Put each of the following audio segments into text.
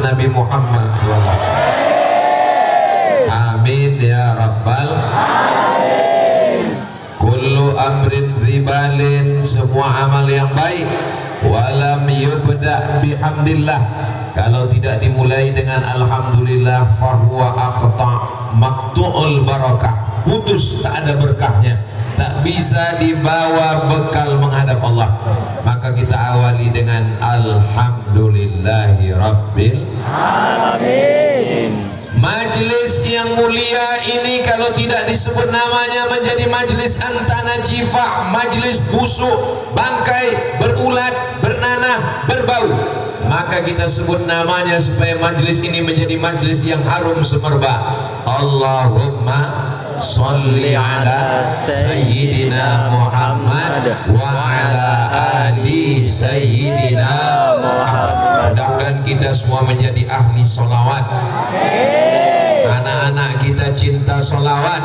Nabi Muhammad SAW. Amin ya rabbal alamin. Kullu amrin zibalin, semua amal yang baik, walam yubda bihamdillah, kalau tidak dimulai dengan alhamdulillah, fahuwa aqta maqtu'ul barakah, putus, tak ada berkahnya, tak bisa dibawa bekal menghadap Allah. Maka kita awali dengan alhamdulillahi rabbil alamin. Majlis yang mulia ini kalau tidak disebut namanya menjadi majlis antana jifah, majlis busuk, bangkai, berulat, bernanah, berbau. Maka kita sebut namanya supaya majlis ini menjadi majlis yang harum semerbak. Allahumma sholli ala sayyidina Muhammad wa ala ali sayyidina Muhammad. Mudah-mudahan kita semua menjadi ahli sholawat. Anak-anak kita cinta sholawat.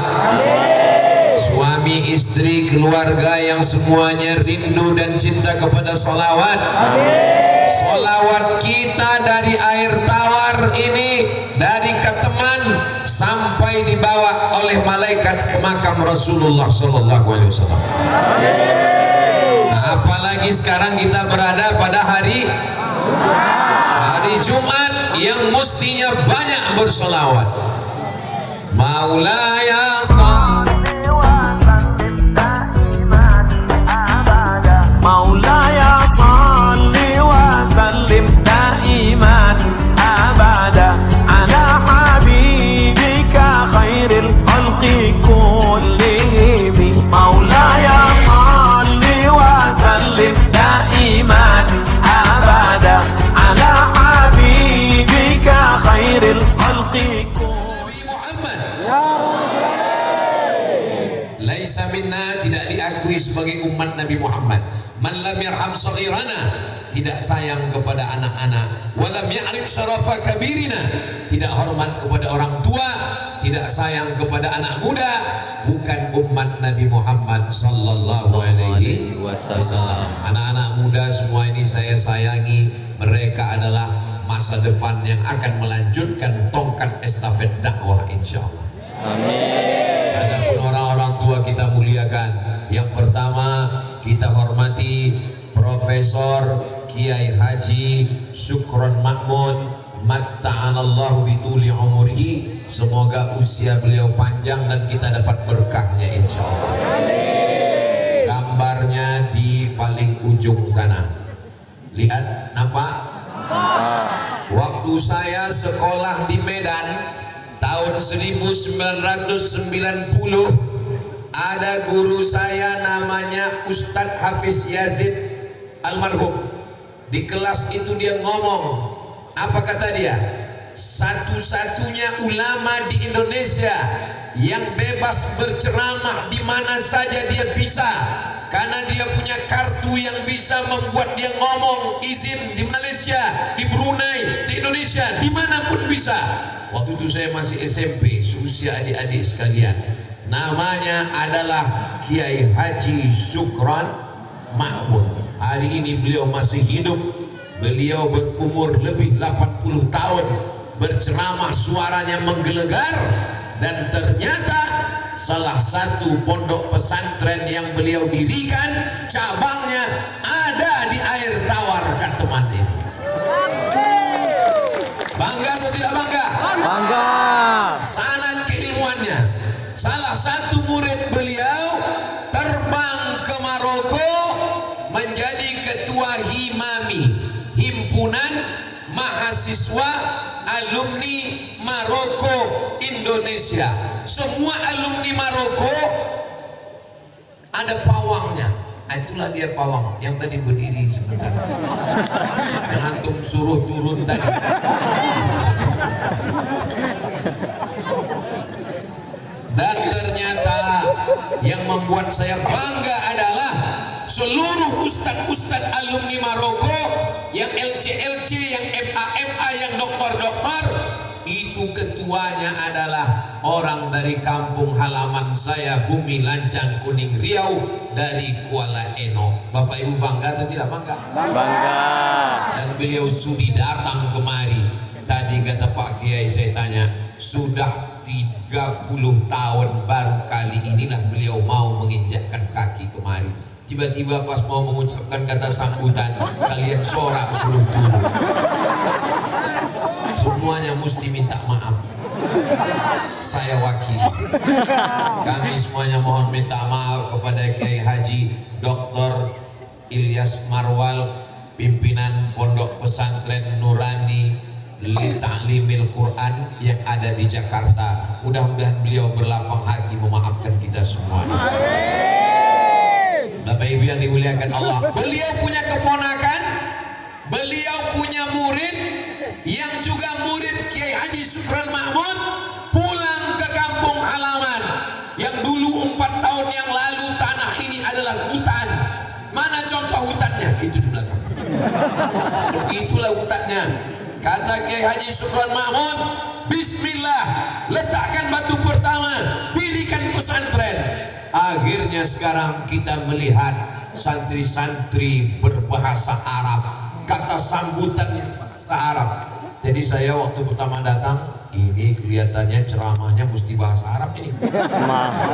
Suami, istri, keluarga yang semuanya rindu dan cinta kepada sholawat. Sholawat kita dari air tawar ini, dari keteman sampai dibawa oleh malaikat ke makam Rasulullah Sallallahu Alaihi Wasallam. Nah, apalagi sekarang kita berada pada hari Jumat yang mestinya banyak bersolawat. Maulaya salli wa sallim daiman abada. Maulaya salli wa sallim daiman abada ala habibika khairil khalqi kullihim. Maulaya salli wa sallim daiman abada ala habibika khairil khalqi. Laisa minna, tidak diakui sebagai umat Nabi Muhammad. Man lam yarham saghirana, tidak sayang kepada anak-anak. Wa lam ya'rif syarafa kabirina, tidak hormat kepada orang tua, tidak sayang kepada anak muda, bukan umat Nabi Muhammad sallallahu alaihi wasallam. Anak-anak muda semua ini saya sayangi, mereka adalah masa depan yang akan melanjutkan tongkat estafet dakwah insyaallah. Amin. Adapun orang-orang tua kita muliakan. Yang pertama kita hormati Profesor Kiai Haji Syukron Makmun, matta'anallahu bituli umurihi, semoga usia beliau panjang dan kita dapat berkahnya insyaallah. Gambarnya di paling ujung sana, lihat, nampak? Waktu saya sekolah di Medan tahun 1990, ada guru saya namanya Ustadz Hafiz Yazid almarhum. Di kelas itu dia ngomong, apa kata dia? Satu-satunya ulama di Indonesia yang bebas berceramah di mana saja dia bisa, karena dia punya kartu yang bisa membuat dia ngomong izin di Malaysia, di Brunei, di Indonesia, dimanapun bisa. Waktu itu saya masih SMP, seusia adik-adik sekalian. Namanya adalah Kiai Haji Syukron Makmun. Hari ini beliau masih hidup. Beliau berumur lebih 80 tahun, berceramah suaranya menggelegar, dan ternyata salah satu pondok pesantren yang beliau dirikan, cabangnya ada di air tawar Kateman ini. Bangga atau tidak bangga? Bangga. Sanad keilmuannya. Salah satu murid beliau terbang ke Maroko menjadi ketua HIMAMI, Himpunan Mahasiswa Alumni Maroko Indonesia. Semua alumni Maroko ada pawangnya. Itulah dia pawang yang tadi berdiri sebentar. Yang antum suruh turun tadi. Dan ternyata yang membuat saya bangga adalah seluruh ustadz-ustadz alumni Maroko, yang LC-LC, yang MA-MA, yang doktor-doktor, itu ketuanya adalah orang dari kampung halaman saya, Bumi Lancang Kuning Riau, dari Kuala Eno. Bapak Ibu bangga atau tidak bangga? Bangga. Dan beliau sudi datang kemari. ceritanya sudah 30 tahun baru kali inilah beliau mau menginjakkan kaki kemari. Tiba-tiba pas mau mengucapkan kata sambutan, kalian sorak suruh turun. Semuanya mesti minta maaf. Saya wakili. Kami semuanya mohon minta maaf kepada Kiai Haji Dr. Ilyas Marwal, pimpinan Pondok Pesantren Nurani Li Ta'limil Quran yang ada di Jakarta. Mudah-mudahan beliau berlapang hati memaafkan kita semua. Bapak Ibu yang dimuliakan Allah, beliau punya keponakan, beliau punya murid yang juga murid Kiai Haji Sukron Mahmud, pulang ke kampung halaman yang dulu 4 tahun yang lalu tanah ini adalah hutan. Mana contoh hutannya? Itu di belakang. Seperti itulah hutannya. Kata Kiai Haji Sukron Mahmud, bismillah, letakkan batu pertama, dirikan pesantren. Akhirnya sekarang kita melihat santri-santri berbahasa Arab, kata sambutan Arab. Jadi saya waktu pertama datang, ini kelihatannya ceramahnya mesti bahasa Arab ini.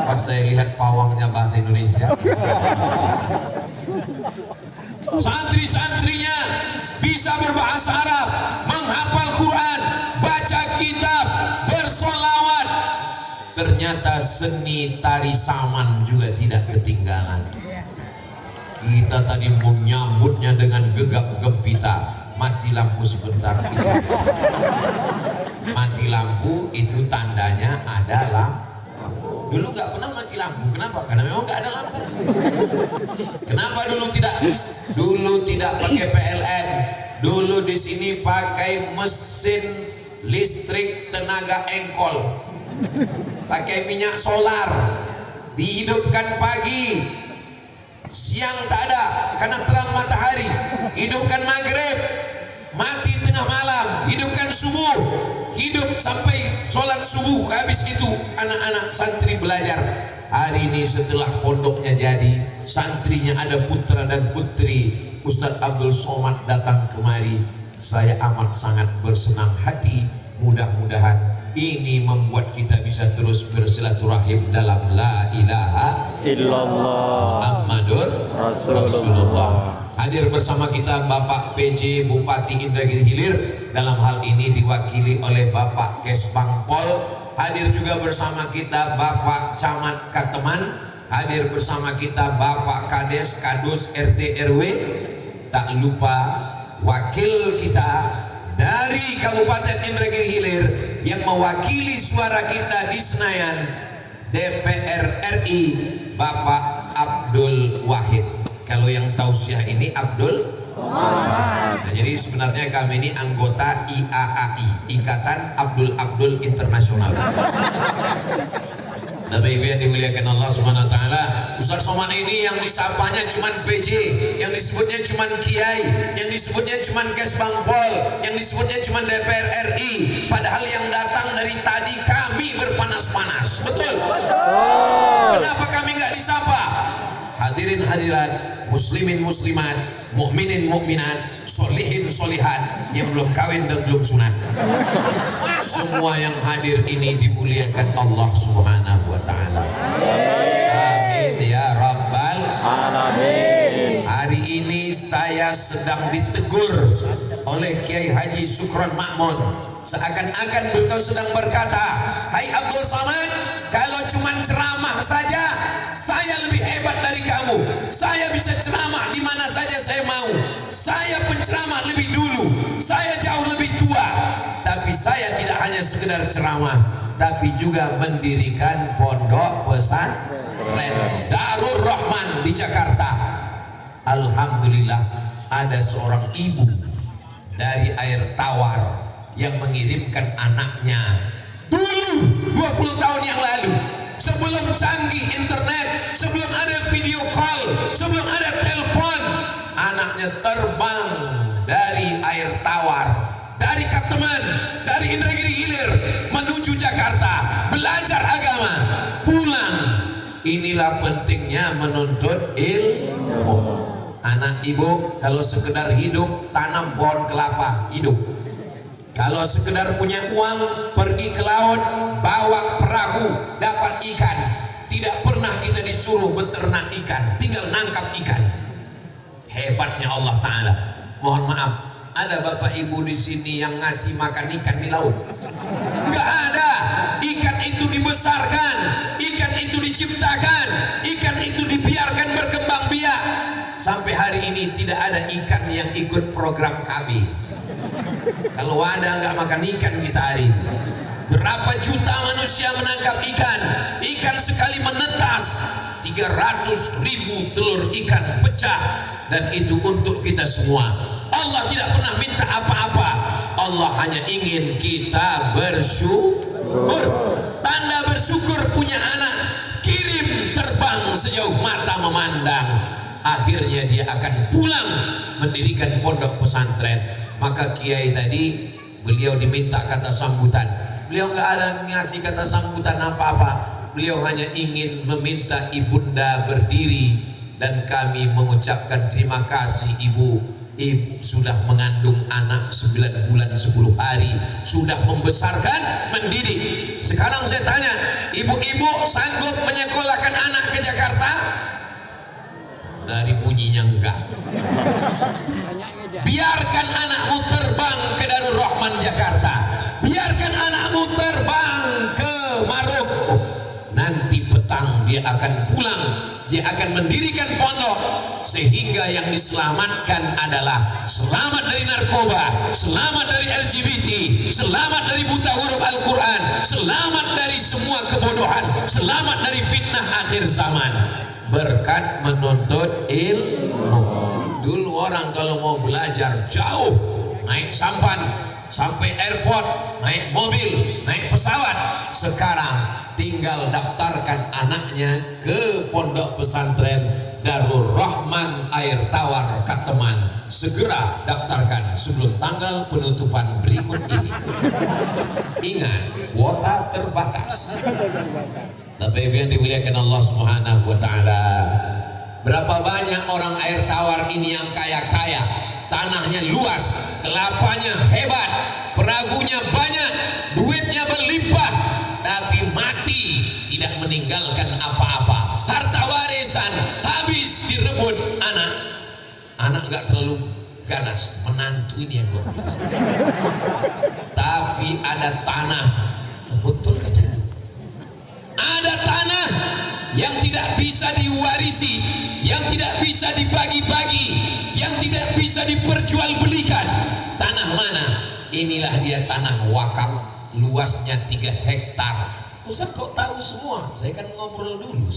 Pas saya lihat pawangnya bahasa Indonesia. Santri-santrinya bisa berbahasa Arab, menghafal Quran, baca kitab, bersolawat. Ternyata seni tari saman juga tidak ketinggalan. Kita tadi menyambutnya dengan gegap gempita. Mati lampu sebentar itu biasa. Mati lampu itu tandanya ada lampu. Dulu nggak pernah mati lampu. Kenapa? Karena memang nggak ada lampu. Kenapa dulu tidak? Dulu tidak pakai PLN. Dulu di sini pakai mesin listrik tenaga engkol. Pakai minyak solar, dihidupkan pagi, siang tak ada karena terang matahari, hidupkan maghrib, mati tengah malam, hidupkan subuh, hidup sampai sholat subuh. Habis itu anak-anak santri belajar. Hari ini setelah pondoknya jadi, santrinya ada putra dan putri, Ustadz Abdul Somad datang kemari. Saya amat sangat bersenang hati. Mudah-mudahan ini membuat kita bisa terus bersilaturahim dalam la ilaha illallah Muhammadur Rasulullah. Hadir bersama kita Bapak PJ Bupati Indragiri Hilir, dalam hal ini diwakili oleh Bapak Kesbangpol. Hadir juga bersama kita Bapak Camat Kateman. Hadir bersama kita Bapak Kades Kadus RT RW. Tak lupa wakil kita dari Kabupaten Indragiri Hilir yang mewakili suara kita di Senayan, DPR RI, Bapak Abdul Wahid. Kalau yang tausiah ini Abdul Somad. Nah, jadi sebenarnya kami ini anggota IAAI, Ikatan Abdul Internasional. Bapak Ibu yang dimuliakan Allah Subhanahu wa taala, Ustaz Somad ini yang disapanya cuman PJ, yang disebutnya cuman Kiai, yang disebutnya cuman Kesbangpol, yang disebutnya cuman DPR RI, padahal yang datang dari tadi kami berpanas-panas. Betul? Kenapa kami nggak disapa? Hadirin hadirat, muslimin muslimat, mukminin mukminat, solihin solihat yang belum kawin dan belum sunat. Semua yang hadir ini dimuliakan Allah Subhanahu wa taala. Amin ya rabbal alamin. Hari ini saya sedang ditegur oleh Kiai Haji Sukron Mahmud. Seakan-akan beliau sedang berkata, "Hai Abdul Somad, kalau cuma ceramah saja saya lebih hebat dari kamu. Saya bisa ceramah di mana saja saya mau. Saya penceramah lebih dulu. Saya jauh lebih tua. Tapi saya tidak hanya sekedar ceramah, tapi juga mendirikan pondok pesantren Darur Rahman di Jakarta. Alhamdulillah ada seorang ibu dari Air Tawar yang mengirimkan anaknya dulu 20 tahun yang lalu, sebelum canggih internet, sebelum ada video call, sebelum ada telepon, anaknya terbang dari Air Tawar, dari Kateman, dari Indragiri Hilir menuju Jakarta, belajar agama, pulang. Inilah pentingnya menuntut ilmu. Anak ibu kalau sekedar hidup, tanam pohon kelapa, hidup. Kalau sekedar punya uang, pergi ke laut, bawa perahu, dapat ikan. Tidak pernah kita disuruh beternak ikan, tinggal nangkap ikan. Hebatnya Allah Ta'ala. Mohon maaf, ada bapak ibu di sini yang ngasih makan ikan di laut? Enggak ada. Ikan itu dibesarkan, ikan itu diciptakan, ikan itu dibiarkan berkembang biak. Sampai hari ini tidak ada ikan yang ikut program kami. Kalau ada nggak makan ikan kita hari ini. Berapa juta manusia menangkap ikan? Ikan sekali menetas 300.000 telur ikan pecah, dan itu untuk kita semua. Allah tidak pernah minta apa-apa. Allah hanya ingin kita bersyukur. Tanda bersyukur punya anak, kirim terbang sejauh mata memandang. Akhirnya dia akan pulang mendirikan pondok pesantren. Maka kiai tadi, beliau diminta kata sambutan. Beliau nggak ada ngasih kata sambutan apa-apa. Beliau hanya ingin meminta ibunda berdiri, dan kami mengucapkan terima kasih ibu. Ibu sudah mengandung anak 9 bulan 10 hari, sudah membesarkan, mendidik. Sekarang saya tanya, ibu-ibu sanggup menyekolahkan anak ke Jakarta? Dari bunyinya enggak. Biarkan anakmu terbang ke Darul Rahman Jakarta, biarkan anakmu terbang ke Maroko. Nanti petang dia akan pulang, dia akan mendirikan pondok, sehingga yang diselamatkan adalah selamat dari narkoba, selamat dari LGBT, selamat dari buta huruf Al-Quran, selamat dari semua kebodohan, selamat dari fitnah akhir zaman, berkat menuntut ilmu. Dulu orang kalau mau belajar jauh, naik sampan sampai airport, naik mobil, naik pesawat. Sekarang tinggal daftarkan anaknya ke pondok pesantren Darul Rahman Air Tawar Kateman. Segera daftarkan sebelum tanggal penutupan berikut ini. Ingat, kuota terbatas. Tapi yang dimuliakan Allah Subhanahu wa Ta'ala, berapa banyak orang air tawar ini yang kaya-kaya, tanahnya luas, kelapanya hebat, peragunya banyak, duitnya berlimpah, tapi mati tidak meninggalkan apa-apa. Harta warisan habis direbut anak gak terlalu ganas, menantu ini yang luar biasa. Tapi ada tanah, betul katanya, ada tanah yang tidak bisa diwarisi, yang tidak bisa dibagi-bagi, yang tidak bisa diperjualbelikan. Tanah mana? Inilah dia tanah wakaf, luasnya 3 hektar. Ustaz kok tahu semua? Saya kan ngobrol dulu.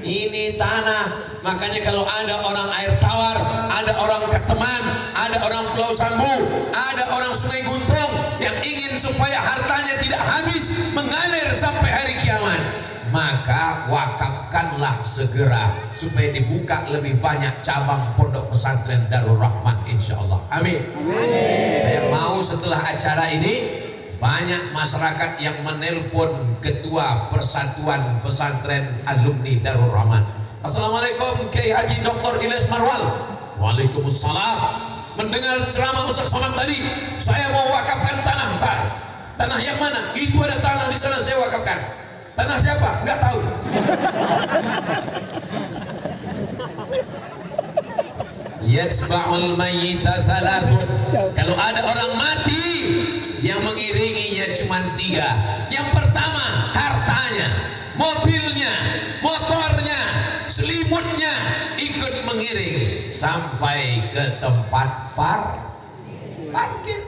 Ini tanah, makanya kalau ada orang air tawar, ada orang Keteman, ada orang Pulau Sambu, ada orang Sungai Guntung yang ingin supaya hartanya tidak habis mengalir sampai hari kiamat, maka wakafkanlah segera supaya dibuka lebih banyak cabang pondok pesantren Darul Rahman, insyaallah. Amin. Amin. Saya mau setelah acara ini banyak masyarakat yang menelpon ketua Persatuan Pesantren Alumni Darul Rahman. Assalamualaikum Kiai Haji Dr. Ilyas Marwal. Waalaikumsalam. Mendengar ceramah Ustaz Somad tadi, saya mau wakafkan tanah saya. Tanah yang mana? Itu ada tanah di sana saya wakafkan. Tanah siapa? Enggak tahu. Yatsba'ul mayyita salasun. Kalau ada orang mati, yang mengiringinya cuma 3. Yang pertama, hartanya, mobilnya, motornya, selimutnya ikut mengiring sampai ke tempat parkir.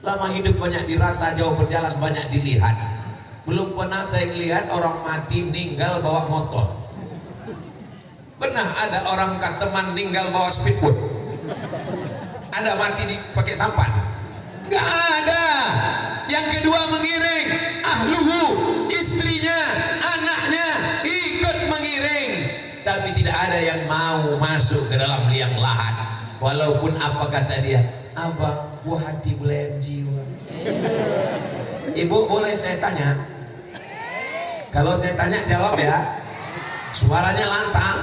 Lama hidup banyak dirasa, jauh berjalan banyak dilihat. Belum pernah saya lihat orang mati meninggal bawa motor. Pernah ada orang Kateman meninggal bawa speedboat? Ada mati pakai sampan? Gak ada. Yang kedua mengiring, ahluhu, istrinya, anaknya ikut mengiring. Tapi tidak ada yang mau masuk ke dalam liang lahat. Walaupun apa kata dia, abang, buah hati belayan jiwa. Ibu boleh saya tanya? Kalau saya tanya jawab ya. Suaranya lantang,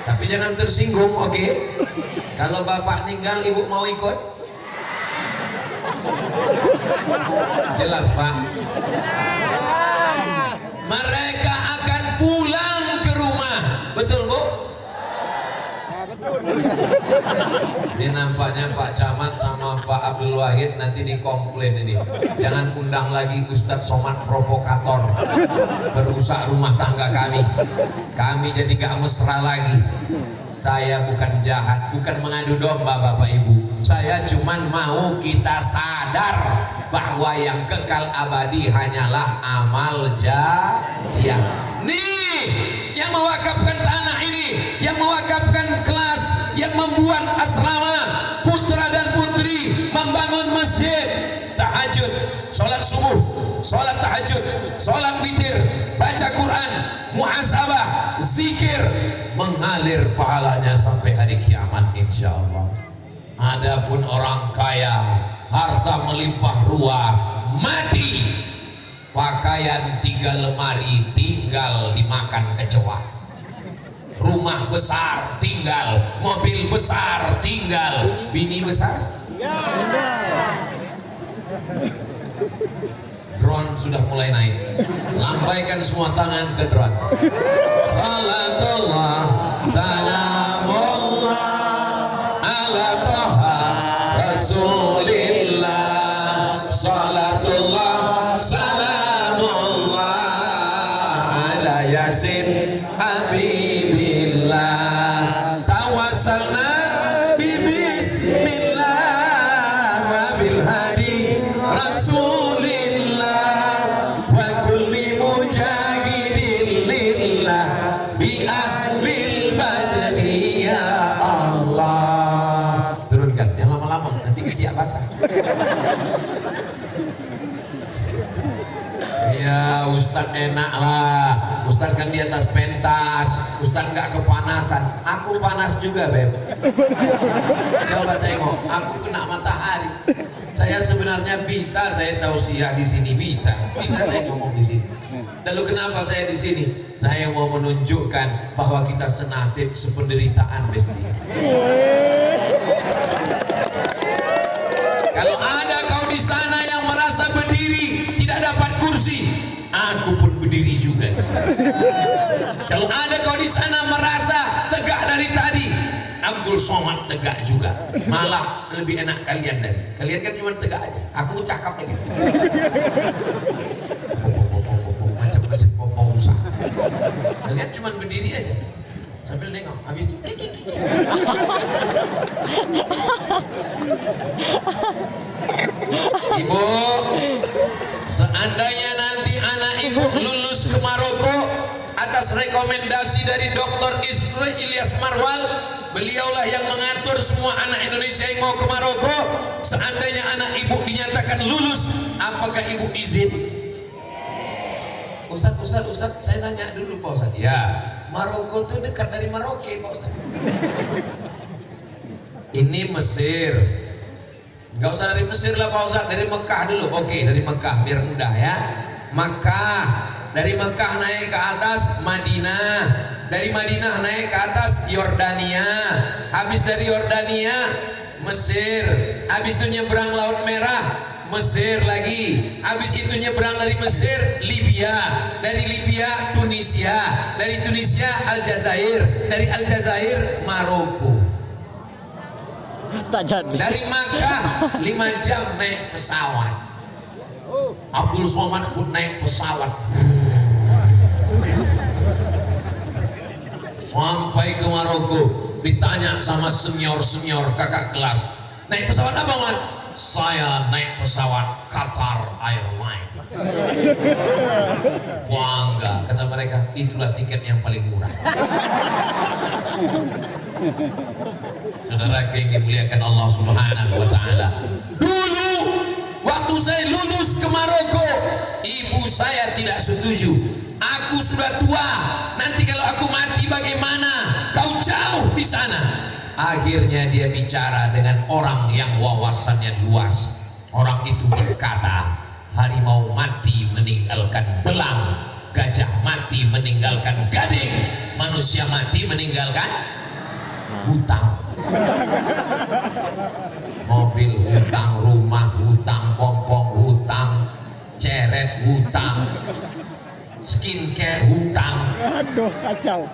tapi jangan tersinggung, oke? Kalau bapak meninggal, ibu mau ikut? Jelas Pak. Mereka akan pulang ke rumah. Betul Bu? Ini nampaknya Pak Camat sama Pak Abdul Wahid nanti dikomplain ini. Jangan undang lagi Ustadz Somad provokator, berusak rumah tangga kami. Kami jadi gak mesra lagi. Saya bukan jahat, bukan mengadu domba Bapak Ibu. Saya cuman mau kita sadar bahwa yang kekal abadi hanyalah amal jariyah. Nih, yang mewakafkan tanah ini, yang mewakafkan kelas, yang membuat asrama putra dan putri, membangun masjid, tahajud, sholat subuh, sholat tahajud, sholat witir, baca Quran, muhasabah, zikir, mengalir pahalanya sampai hari kiamat insya Allah. Adapun orang kaya, harta melimpah ruah, mati, pakaian 3 lemari tinggal dimakan kecoa, rumah besar tinggal, mobil besar tinggal, bini besar. Drone sudah mulai naik. Lambaikan semua tangan ke drone. Salatullah, salamullah ala taha rasulillah. Salatullah, salamullah ala yasin habibillah. Tawassalna bismillah wa bil hadi rasulillah wa kulli mujahidin lillah bi ahlil badri ya Allah. Turunkan yang lama-lama nanti ketiak basah. Ya Ustadz enak lah, Ustadz kan di atas pentas, Ustadz nggak kepanasan. Aku panas juga Beb. Coba tengok, aku kena matahari. Saya sebenarnya bisa saya tausiah di sini, bisa saya ngomong di sini. Lalu kenapa saya di sini? Saya mau menunjukkan bahwa kita senasib sependeritaan mesti. Kalau ada kau di sana yang merasa berdiri tidak dapat kursi, aku pun berdiri juga di sana. Kalau ada kau di sana merasa tegak dari tadi, Abdul Somad tegak juga. Malah lebih enak kalian kan cuma tegak aja. Aku cakap lagi. Macam mesin pompa rusak. Kalian cuma berdiri aja sambil nengok. Habis itu Ibu, seandainya nanti anak ibu lulus ke Maroko atas rekomendasi dari Dr. Isrul Ilyas Marwal, beliaulah yang mengatur semua anak Indonesia yang mau ke Maroko. Seandainya anak ibu dinyatakan lulus, apakah ibu izin? Ustaz, saya tanya dulu Pak Ustaz. Ya, Maroko itu dekat dari Maroke Pak Ustaz. Ini Mesir. Enggak usah dari Mesir lah Pak Ustaz, dari Mekah dulu. Oke, dari Mekah biar mudah ya. Mekah, dari Mekah naik ke atas Madinah, dari Madinah naik ke atas Yordania, habis dari Yordania Mesir, habis itu nyebrang Laut Merah Mesir lagi, habis itu nyebrang dari Mesir Libya, dari Libya Tunisia, dari Tunisia Aljazair, dari Aljazair Maroko. Tak jadi. Dari Makkah 5 jam naik pesawat. Abdul Somad pun naik pesawat sampai ke Maroko. Ditanya sama senior kakak kelas, naik pesawat apa Man? Saya naik pesawat Qatar Airlines. Wah enggak, kata mereka, itulah tiket yang paling murah. Saudara yang dimuliakan Allah Subhanahu wa taala. Dulu waktu saya lulus ke Maroko, ibu saya tidak setuju. Aku sudah tua, nanti kalau aku mati bagaimana? Kau jauh di sana. Akhirnya dia bicara dengan orang yang wawasannya luas. Orang itu berkata, harimau mati meninggalkan belang, gajah mati meninggalkan gading, manusia mati meninggalkan hutang. Mobil hutang, rumah hutang, pompong hutang, hutang, skincare hutang. Aduh, kacau.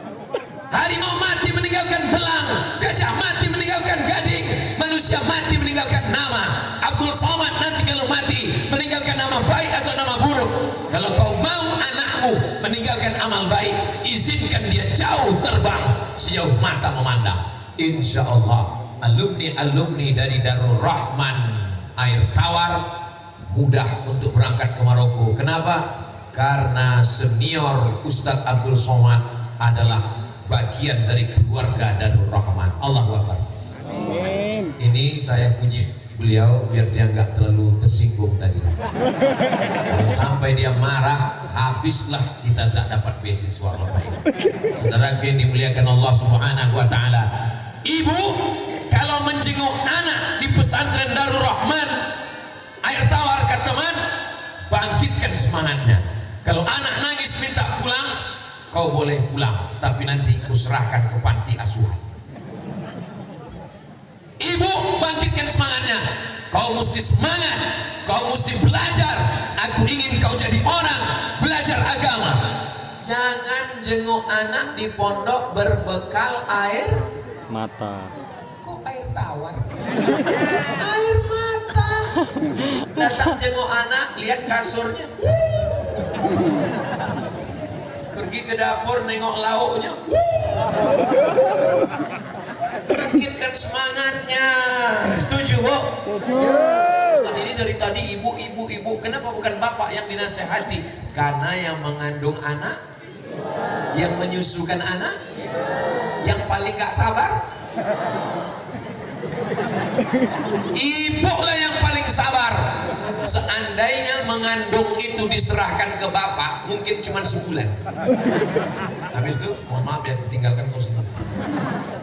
Harimau mati meninggalkan belang, gajah mati meninggalkan gading, manusia mati meninggalkan nama. Abdul Somad nanti kalau mati meninggalkan nama baik atau nama buruk. Kalau kau mau anakmu meninggalkan amal baik, izinkan dia jauh terbang sejauh mata memandang. Insya Allah alumni dari Darul Rahman Air Tawar mudah untuk berangkat ke Maroko. Kenapa? Karena senior Ustadz Abdul Somad adalah bagian dari keluarga Darul Rahman. Allahu Akbar. Amin. Ini saya puji beliau biar dia nggak terlalu tersinggung tadi. Kalau sampai dia marah, habislah kita tak dapat beasiswa Bapak Ibu. Saudara yang dimuliakan Allah Subhanahu wa taala. Ibu kalau menjenguk anak di pesantren Darul Rahman Air Tawar Kateman, bangkitkan semangatnya. Kalau anak nangis minta pulang, kau boleh pulang, tapi nanti ku serahkan ke panti asuhan. Ibu, bangkitkan semangatnya. Kau mesti semangat, kau mesti belajar. Aku ingin kau jadi orang, belajar agama. Jangan jenguk anak di pondok berbekal air mata. Kok air tawar? Air mata. Datang jenguk anak, lihat kasurnya. Pergi ke dapur nengok lauknya. Bangkitkan semangatnya. Setuju, Bu? Setuju. Ustaz, ini dari tadi ibu. Kenapa bukan bapak yang dinasehati? Karena yang mengandung anak, yang menyusukan anak, yang paling gak sabar, ibu lah yang paling sabar. Seandainya mengandung itu diserahkan ke bapak, mungkin cuma sebulan. Habis itu, mohon maaf ya, tinggalkan kau sendiri.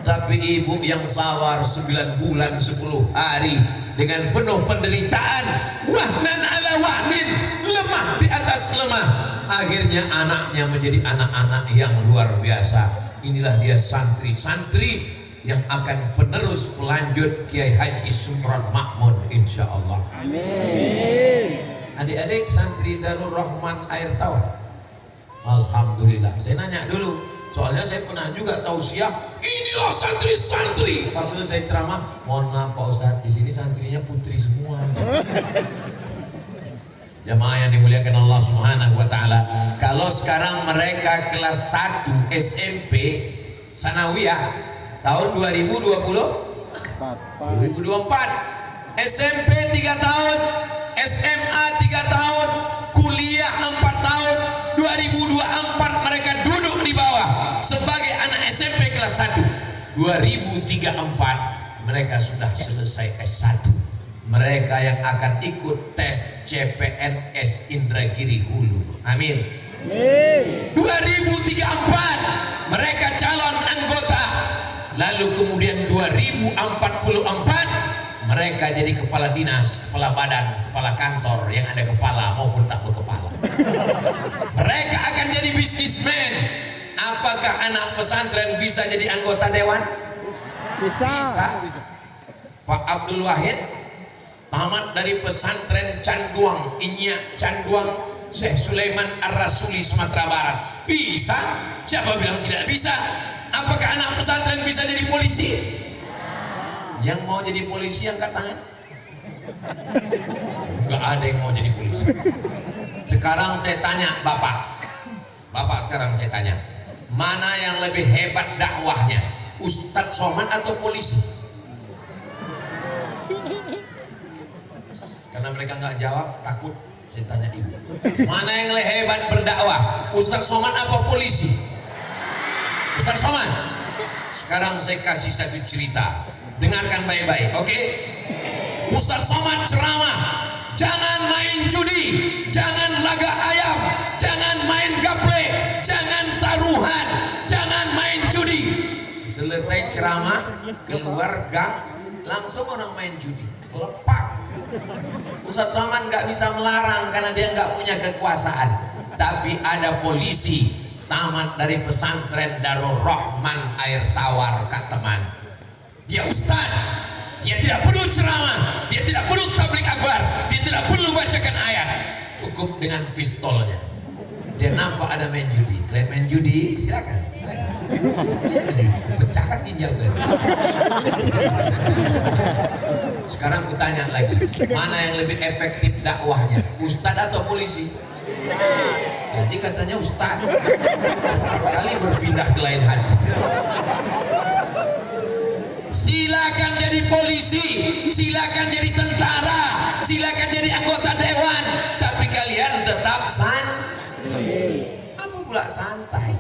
Tapi ibu yang sabar 9 bulan 10 hari dengan penuh penderitaan, wahnan ala wahnin, lemah di atas lemah, akhirnya anaknya menjadi anak-anak yang luar biasa. Inilah dia santri-santri yang akan penerus pelanjut Kiai Haji Sumron Makmun, insya Allah. Amin. Adik-adik santri Darul Rahman Air Tawar, alhamdulillah. Saya nanya dulu, soalnya saya pernah juga tausiah. Inilah santri-santri. Pas selesai ceramah, mohon maaf Pak Ustadz, di sini santrinya putri semua. Jamaah yang dimuliakan Allah Subhanahu wa taala. Kalau sekarang mereka kelas 1 SMP Sanawiyah tahun 2024, SMP 3 tahun, SMA 3 tahun, kuliah 4 tahun, 2024 mereka duduk di bawah sebagai anak SMP kelas 1. 2034 mereka sudah selesai S1. Mereka yang akan ikut tes CPNS Indragiri Hulu. Amin. Amin. 2034 mereka calon anggota. Lalu kemudian 2044 mereka jadi kepala dinas, kepala badan, kepala kantor yang ada kepala maupun tak berkepala. Mereka akan jadi bisnismen. Apakah anak pesantren bisa jadi anggota dewan? Bisa. Pak Abdul Wahid tamat dari pesantren Canduang, Inyak Canduang, Syekh Sulaiman Ar-Rasuli Sumatera Barat. Bisa? Siapa bilang tidak bisa? Apakah anak pesantren bisa jadi polisi? Yang mau jadi polisi angkat tangan. Enggak ada yang mau jadi polisi. Sekarang saya tanya Bapak sekarang saya tanya, mana yang lebih hebat dakwahnya, Ustadz Somad atau polisi? Karena mereka nggak jawab, takut saya tanya ibu. Mana yang lebih hebat berdakwah, Ustadz Somad apa polisi? Ustadz Somad. Sekarang saya kasih satu cerita, dengarkan baik-baik, oke? Ustadz Somad ceramah, jangan main judi, jangan laga ayam, jangan main gaple, jangan taruhan, jangan main judi. Selesai ceramah, keluar gang, langsung orang main judi, lepak. Ustadz Somad nggak bisa melarang karena dia nggak punya kekuasaan. Tapi ada polisi tamat dari pesantren Darul Rahman Air Tawar Kateman. Dia ustadz, dia tidak perlu ceramah, dia tidak perlu tablik akbar, dia tidak perlu bacakan ayat. cukup dengan pistolnya. Dia nampak ada main judi. Kalian main judi, silakan. Pecahkan ginjal kalian. Sekarang aku tanya lagi, mana yang lebih efektif dakwahnya, ustadz atau polisi? Jadi katanya ustadz. Cepat kali berpindah ke lain hati. Silakan jadi polisi, silakan jadi tentara, silakan jadi anggota dewan, tapi kalian tetap apa pula santai?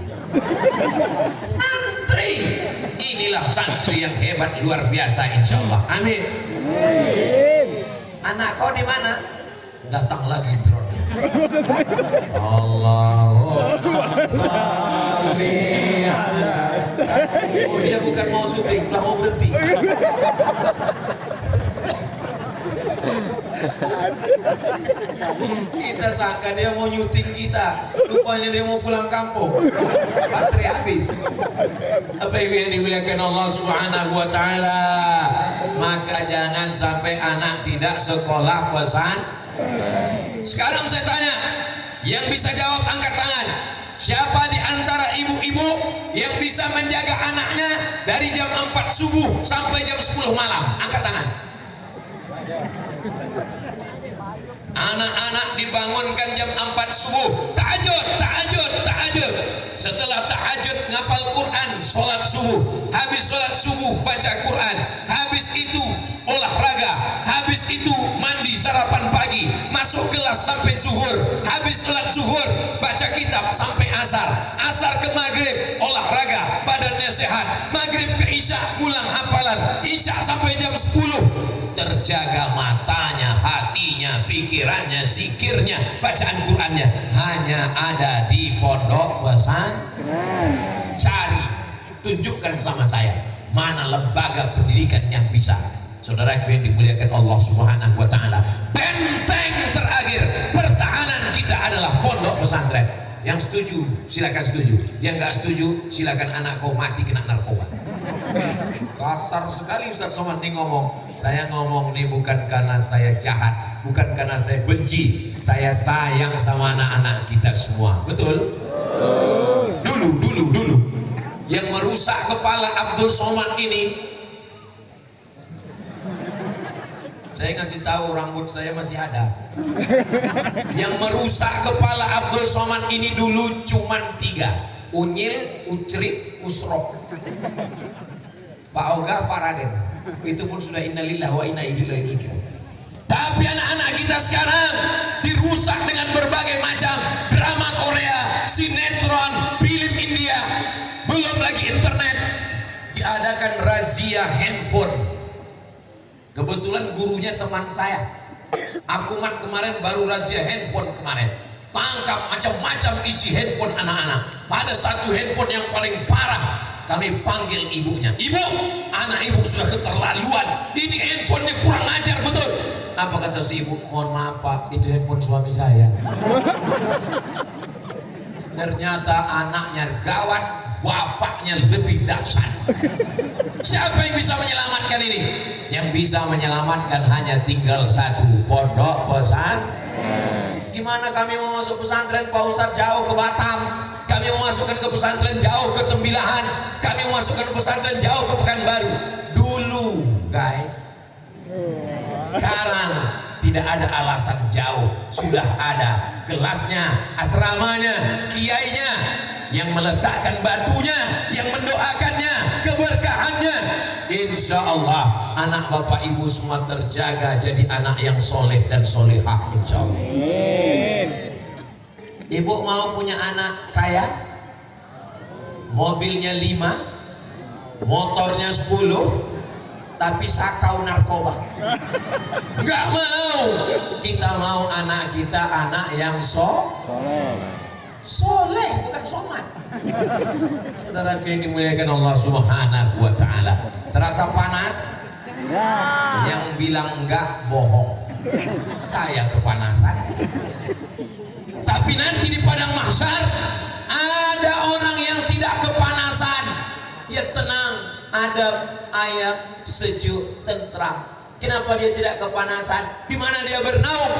Santri, inilah santri yang hebat luar biasa, insya Allah. Amin. Anak kau di mana? Datang lagi drone. Allahumma sholli ala. Oh, dia bukan mau syuting, lah mau berhenti. Kita sangka dia mau nyuting kita, rupanya dia mau pulang kampung. Baterai habis. Apa yang dimuliakan Allah Subhanahu wa taala, maka jangan sampai anak tidak sekolah pesan. Sekarang saya tanya, yang bisa jawab angkat tangan. Siapa di antara ibu-ibu yang bisa menjaga anaknya dari jam 4 subuh sampai jam 10 malam? Angkat tangan. Anak-anak dibangunkan jam 4 subuh, tahajud. Setelah tahajud ngapal Quran, sholat subuh. Habis sholat subuh baca Quran. Habis itu olahraga. Habis itu mandi sarapan pagi. Masuk kelas sampai zuhur. Habis sholat zuhur baca kitab sampai asar. Asar ke maghrib olahraga, badannya sehat. Maghrib ke isya pulang hafalan. Isya sampai jam 10. Terjaga matanya, hatinya, pikirannya, zikirnya, bacaan Qurannya hanya ada di pondok pesantren. Cari, tunjukkan sama saya mana lembaga pendidikan yang bisa. Saudaraku yang dimuliakan Allah Subhanahu wa taala, benteng terakhir pertahanan kita adalah pondok pesantren. Yang setuju silakan setuju, yang nggak setuju silakan anak kau mati kena narkoba. Kasar sekali Ustaz Somad nih ngomong. Saya ngomong nih bukan karena saya jahat, bukan karena saya benci, saya sayang sama anak-anak kita semua. Betul? Dulu yang merusak kepala Abdul Somad ini, saya ngasih tahu rambut saya masih ada. Yang merusak kepala Abdul Somad ini dulu cuman 3: Unyil, Ucrit, Usrok. Pak Oga, Pak Raden. Itu pun sudah innalillahi wa inna ilaihi raji'un. Tapi anak-anak kita sekarang dirusak dengan berbagai macam drama Korea, sinetron, film India, belum lagi internet. Diadakan razia handphone. Kebetulan gurunya teman saya. Akumat kemarin baru razia handphone kemarin. Tangkap macam-macam isi handphone anak-anak. Ada satu handphone yang paling parah. Kami panggil ibunya. Ibu, anak ibu sudah keterlaluan. Ini handphonenya kurang ajar betul. Apa kata si ibu? Mohon maaf Pak, itu handphone suami saya. Ternyata anaknya gawat, bapaknya lebih dahsyat. Siapa yang bisa menyelamatkan ini? Yang bisa menyelamatkan hanya tinggal satu, pondok pesantren. Gimana kami mau masuk pesantren Pak Ustadz jauh ke Batam? Kami memasukkan ke pesantren jauh ke Tembilahan. Kami memasukkan ke pesantren jauh ke Pekanbaru. Dulu guys. Sekarang tidak ada alasan jauh. Sudah ada kelasnya, asramanya, kiainya, yang meletakkan batunya, yang mendoakannya, keberkahannya. Insya Allah anak bapak ibu semua terjaga jadi anak yang soleh dan solehah, insya Allah. Ibu mau punya anak kaya, mobilnya 5, motornya 10, tapi sakau narkoba. Enggak mau. Kita mau anak kita anak yang soleh, bukan somat. Saudara yang dimuliakan Allah Subhanahu wa taala. Terasa panas? Yang bilang enggak bohong. Saya kepanasan. Tapi nanti di padang mahsyar ada orang yang tidak kepanasan. Ya tenang, adem, ayam, sejuk, tentram. Kenapa dia tidak kepanasan? Di mana dia bernaung?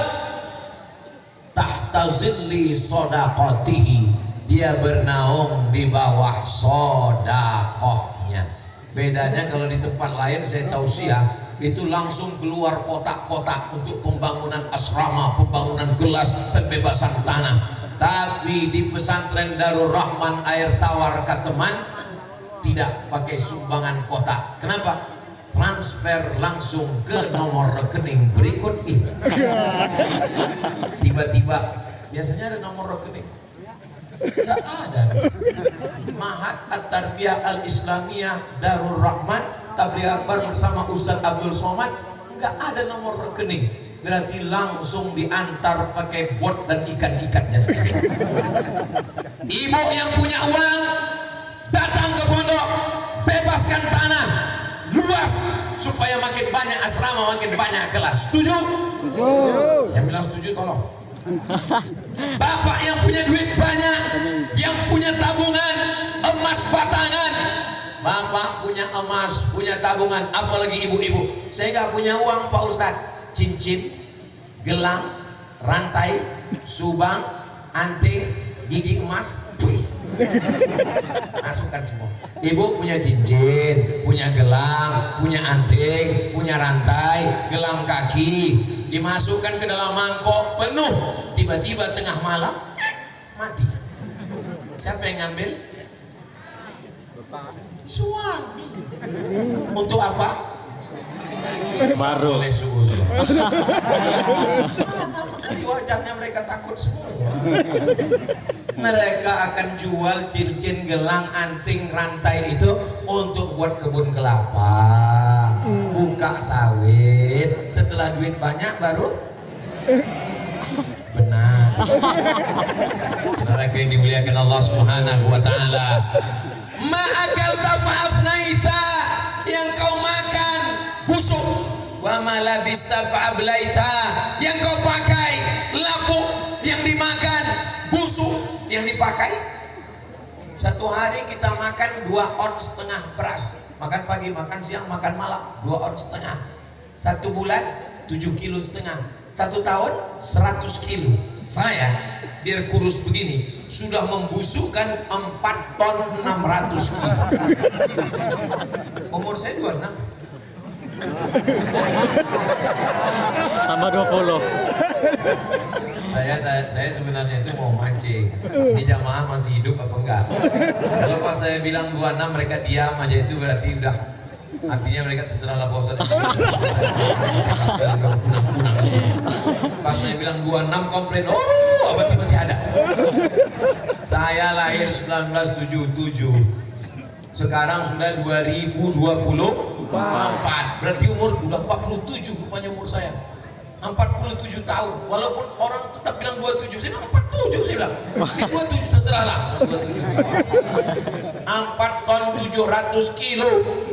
Tahta tahta zilli shadaqatihi, dia bernaung di bawah sodakohnya. Bedanya kalau di tempat lain saya tausiah itu langsung keluar kotak-kotak untuk pembangunan asrama, pembangunan gelas, pembebasan tanah. Tapi di pesantren Darul Rahman Air Tawar Kateman tidak pakai sumbangan kotak. Kenapa? Transfer langsung ke nomor rekening berikut ini. Tiba-tiba biasanya ada nomor rekening, nggak ada. Mahat At-Tarbiyah Al-Islamiyah Darul Rahman Tabligh Akbar bersama Ustadz Abdul Somad, nggak ada nomor rekening. Berarti langsung diantar pakai bot dan ikan-ikannya sekali. Ibu yang punya uang datang ke pondok, bebaskan tanah luas supaya makin banyak asrama, makin banyak kelas. Setuju? Yang bilang setuju tolong. Bapak yang punya duit banyak, yang punya tabungan emas batangan, bapak punya emas, punya tabungan, apalagi ibu-ibu. Saya nggak punya uang Pak Ustadz. Cincin, gelang, rantai, subang, anting, gigi emas, masukkan semua. Ibu punya cincin, punya gelang, punya anting, punya rantai, gelang kaki, dimasukkan ke dalam mangkok penuh. Tiba-tiba tengah malam mati. Siapa yang ngambil? Suami. Untuk apa? Baru Oleh suuzon. Dari wajahnya mereka takut semua. Mereka akan jual cincin, gelang, anting, rantai itu untuk buat kebun kelapa, buka sawit. Setelah duit banyak baru benar. Mereka yang dimuliakan Allah Subhanahu wa taala. Ma'akal tafa'afnaita, yang kau makan busuk, wa malabista fa'ablaita, yang kau pakai lapuk, yang dimakan busuk, yang dipakai. Satu hari kita makan 2,5 ons beras, makan pagi, makan siang, makan malam, 2,5 ons. 1 bulan 7,5 kilo. 1 tahun 100 kilo. Saya biar kurus begini sudah membusukkan 4 ton 600 kilo. Umur saya 26. tambah 20. Saya sebenarnya itu mau mancing. Ini jamaah masih hidup apa enggak? Kalau pas saya bilang 26 mereka diam aja, itu berarti udah, artinya mereka terserahlah bosan. Pas saya bilang 26 komplain, oh berarti masih ada. Saya lahir 1977, sekarang sudah 2024, berarti umur udah 47 rupanya umur saya. 47 tahun, walaupun orang tetap bilang 27, saya bilang 47, saya bilang ini 27, terserahlah 27. 4 ton 700 kilo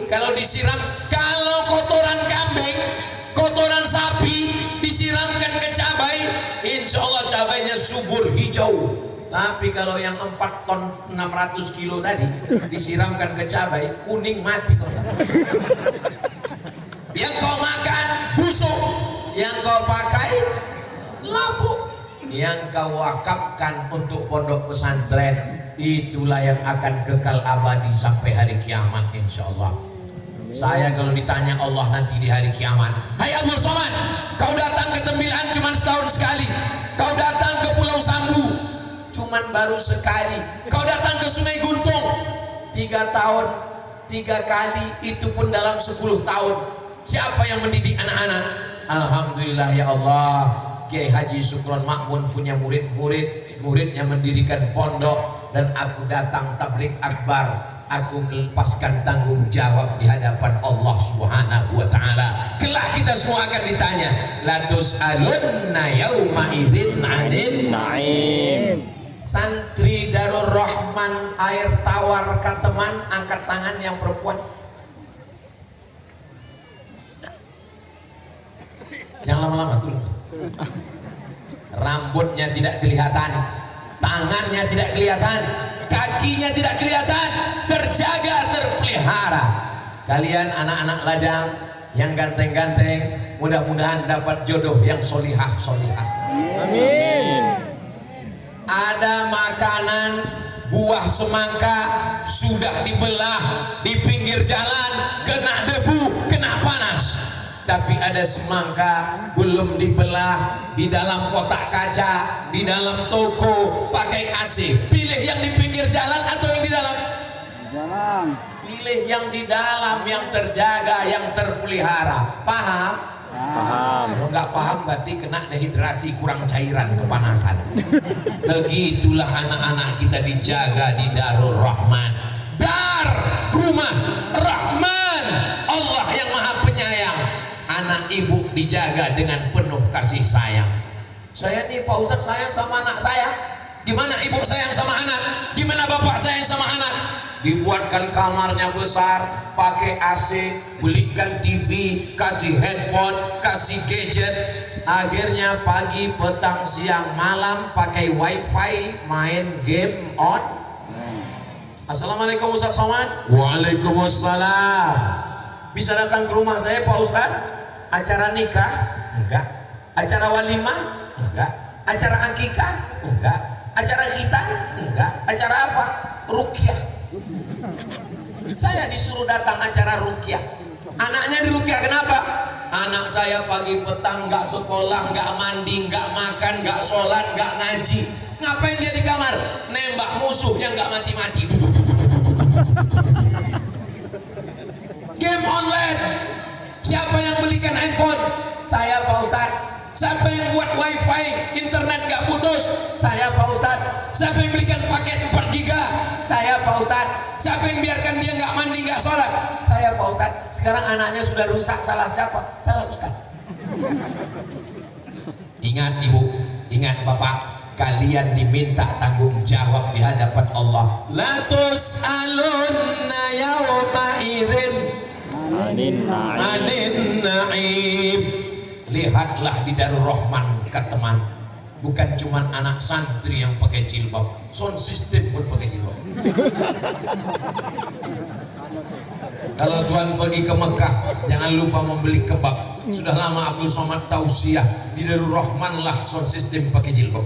kalau disiram, kalau kotoran kambing, kotoran sapi disiramkan ke cabai, insya Allah cabainya subur hijau. Tapi kalau yang 4 ton 600 kilo tadi disiramkan ke cabai, kuning mati. Yang kau makan busuk, yang kau pakai lapuk, yang kau wakafkan untuk pondok pesantren, itulah yang akan kekal abadi sampai hari kiamat insya Allah. Saya kalau ditanya Allah nanti di hari kiamat, hai Abdul Somad, kau datang ke Tembilan cuma setahun sekali, kau datang ke Pulau Sambu cuman baru sekali, kau datang ke Sungai Guntung 3 tahun 3 kali, itu pun dalam 10 tahun. Siapa yang mendidik anak-anak? Alhamdulillah ya Allah, Kiai Haji Sukron Makmun punya murid yang mendirikan pondok, dan aku datang tabligh akbar, aku melepaskan tanggung jawab di hadapan Allah Subhanahu wa taala. Kelak kita semua akan ditanya, latus alunna yauma idzin 'anil Naim. Santri Darul Rahman Air Tawar Kateman, angkat tangan yang perempuan. Yang lama-lama turun. Rambutnya tidak kelihatan, tangannya tidak kelihatan, kakinya tidak kelihatan, terjaga, terpelihara. Kalian anak-anak lajang yang ganteng-ganteng, mudah-mudahan dapat jodoh yang solihah. Amin. ada makanan buah semangka sudah dibelah di pinggir jalan, kena debu, kena panas. Tapi ada semangka belum dibelah di dalam kotak kaca, di dalam toko pakai AC. Pilih yang di pinggir jalan atau yang di dalam? Jalan. Pilih yang di dalam, yang terjaga, yang terpelihara. Paham? Paham. Kalau nggak paham berarti kena dehidrasi, kurang cairan, kepanasan. Begitulah anak-anak kita dijaga di Darul Rahman. Dar, rumah Rahman, Allah yang Maha Penyayang. Anak ibu dijaga dengan penuh kasih sayang. Saya nih Pak Ustadz sayang sama anak saya. Gimana ibu sayang sama anak? Gimana bapak sayang sama anak? Dibuatkan kamarnya besar, pakai AC, belikan TV, kasih handphone, kasih gadget. Akhirnya pagi, petang, siang, malam pakai wifi, main game on. Assalamualaikum Ustaz Somad. Waalaikumsalam. Bisa datang ke rumah saya Pak Ustaz? Acara nikah? Enggak. Acara walimah? Enggak. Acara akikah? Enggak. Acara khitan? Enggak. Acara apa? Ruqyah. Saya disuruh datang acara ruqyah. Anaknya di ruqyah kenapa? Anak saya pagi petang nggak sekolah, nggak mandi, nggak makan, nggak sholat, nggak ngaji. Ngapain dia di kamar? Nembak musuh yang nggak mati-mati. Game online. Siapa yang belikan handphone? Saya Pak Ustadz. Siapa yang buat wifi, internet gak putus? Saya Pak Ustadz. Siapa yang belikan paket 4 giga? Saya Pak Ustadz. Siapa yang biarkan dia gak mandi, gak sholat? Saya Pak Ustadz. Sekarang anaknya sudah rusak, salah siapa? Salah Ustadz. Ingat ibu, ingat bapak, kalian diminta tanggung jawab di hadapan Allah. La tus'alunna yawma idzin Anin na'im. anin na'im. Lihatlah di Darul Rahman teman, bukan cuma anak santri yang pakai jilbab, sound system pun pakai jilbab. Kalau tuan pergi ke Mekah, jangan lupa membeli kebab. Sudah lama Abdul Somad tausiah di Darul Rahman lah sound system pakai jilbab.